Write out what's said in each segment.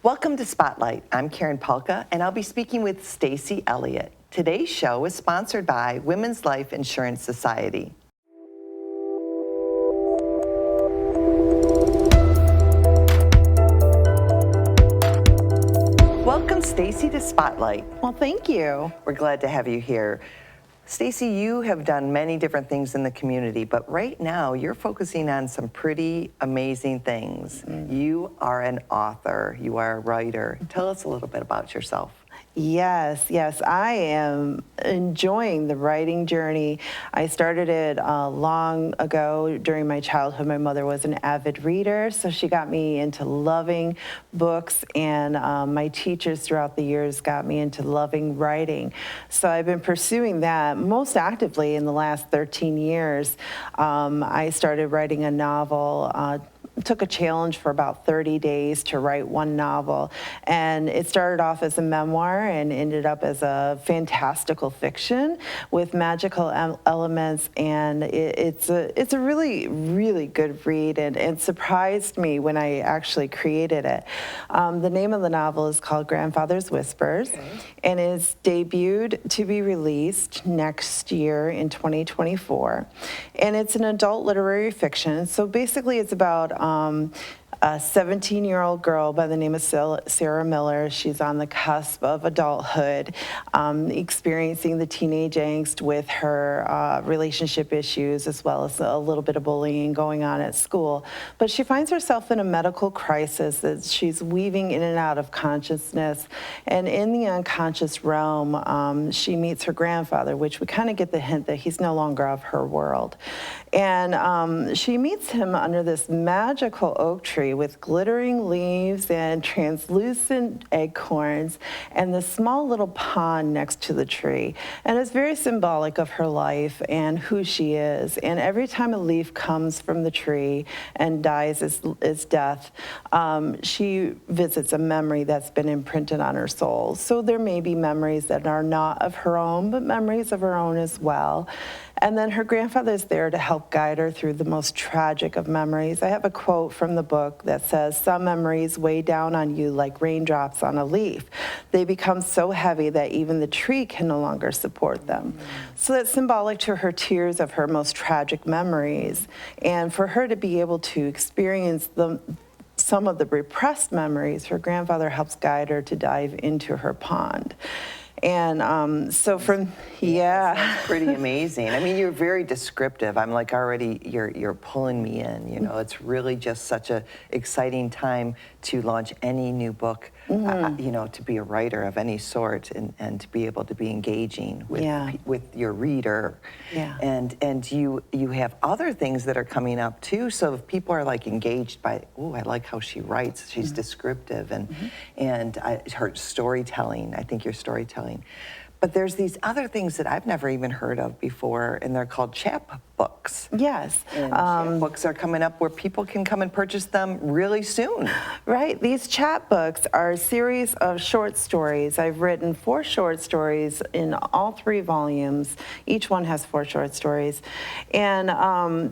Welcome to Spotlight. I'm Karen Palka, and I'll be speaking with Stacy Elliott. Today's show is sponsored by Women's Life Insurance Society. Welcome, Stacy, to Spotlight. Well, thank you. We're glad to have you here. Stacy, you have done many different things in the community, but right now you're focusing on some pretty amazing things. You are an author, you are a writer. Tell us a little bit about yourself. Yes, I am enjoying the writing journey. I started it long ago during my childhood. My mother was an avid reader, so she got me into loving books, and my teachers throughout the years got me into loving writing. So I've been pursuing that most actively in the last 13 years. I started writing a novel. Took a challenge for about 30 days to write one novel, and it started off as a memoir and ended up as a fantastical fiction with magical elements, and it's a really good read, and surprised me when I actually created it. The name of the novel is called Grandfather's Whispers, and is debuted to be released next year in 2024, and it's an adult literary fiction. So basically it's about a 17-year-old girl by the name of Sarah Miller. She's on the cusp of adulthood, experiencing the teenage angst with her relationship issues, as well as a little bit of bullying going on at school. But she finds herself in a medical crisis that she's weaving in and out of consciousness. And in the unconscious realm, she meets her grandfather, which we kind of get the hint that he's no longer of her world. And she meets him under this magical oak tree with glittering leaves and translucent acorns and this small little pond next to the tree. And it's very symbolic of her life and who she is. And every time a leaf comes from the tree and dies its death, she visits a memory that's been imprinted on her soul. So there may be memories that are not of her own, but memories of her own as well. And then her grandfather's there to help guide her through the most tragic of memories. I have a quote from the book that says, "Some memories weigh down on you like raindrops on a leaf. They become so heavy that even the tree can no longer support them." So that's symbolic to her tears of her most tragic memories. And for her to be able to experience some of the repressed memories, her grandfather helps guide her to dive into her pond. And so from, That's pretty amazing. I mean, you're very descriptive. I'm like already, you're pulling me in, you know. It's really just such a exciting time to launch any new book, you know, to be a writer of any sort and to be able to be engaging with your reader. And you have other things that are coming up too. So if people are like engaged by, oh, I like how she writes, she's descriptive, and her storytelling, I think your storytelling. But there's these other things that I've never even heard of before, and they're called chapbooks. Yes. And chapbooks are coming up where people can come and purchase them really soon. Right. These chapbooks are a series of short stories. I've written 4 short stories in all 3 volumes. Each one has 4 short stories. And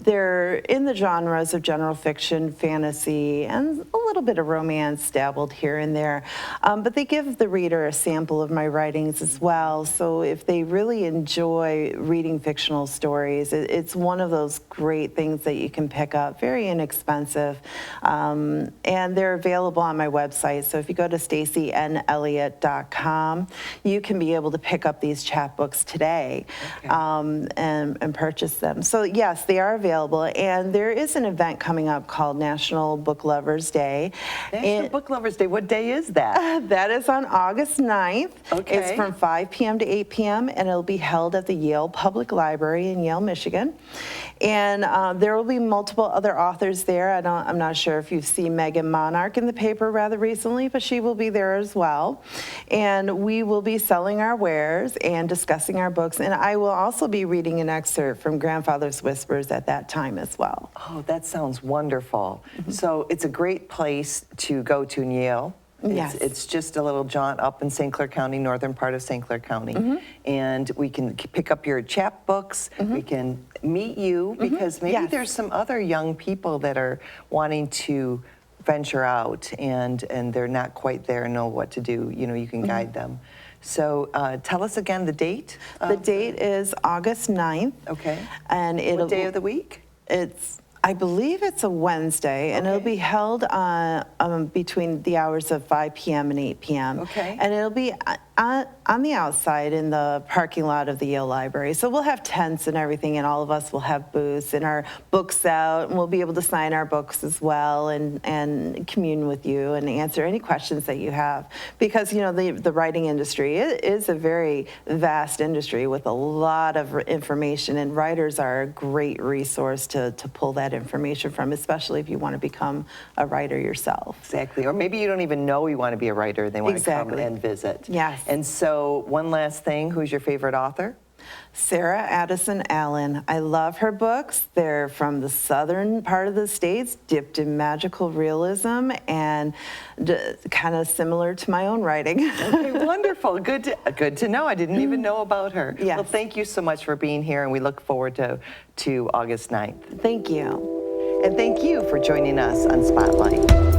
they're in the genres of general fiction, fantasy, and a little bit of romance dabbled here and there. But they give the reader a sample of my writings as well. So if they really enjoy reading fictional stories, it's one of those great things that you can pick up, very inexpensive. And they're available on my website. So if you go to stacynelliott.com, you can be able to pick up these chapbooks today and purchase them. So yes, they are available. And there is an event coming up called National Book Lovers Day. National Book Lovers Day, what day is that? That is on August 9th. Okay. It's from 5 p.m. to 8 p.m. and it'll be held at the Yale Public Library in Yale, Michigan. And there will be multiple other authors there. I'm not sure if you've seen Megan Monarch in the paper rather recently, but she will be there as well. And we will be selling our wares and discussing our books. And I will also be reading an excerpt from Grandfather's Whispers at that time as well. Oh, that sounds wonderful. So it's a great place to go to in Yale. It's just a little jaunt up in St. Clair County, northern part of St. Clair County. And we can pick up your chapbooks. We can meet you because maybe there's some other young people that are wanting to venture out and they're not quite there and know what to do, you can guide them. So tell us again the date. The date is August 9th. Okay. And it'll What day of the week? I believe it's a Wednesday, and it'll Okay. be held between the hours of 5 p.m. and 8 p.m. Okay. And it'll be on the outside in the parking lot of the Yale Library. So we'll have tents and everything, and all of us will have booths and our books out, and we'll be able to sign our books as well and commune with you and answer any questions that you have. Because, the writing industry is a very vast industry with a lot of information, and writers are a great resource to pull that information from, especially if you want to become a writer yourself. Exactly. Or maybe you don't even know you want to be a writer. They want to come Exactly. and visit. Yes. And so one last thing, who's your favorite author? Sarah Addison Allen. I love her books. They're from the southern part of the states, dipped in magical realism, and kind of similar to my own writing. Okay, wonderful. Good to know. I didn't even know about her. Yes. Well, thank you so much for being here, and we look forward to August 9th. Thank you. And thank you for joining us on Spotlight.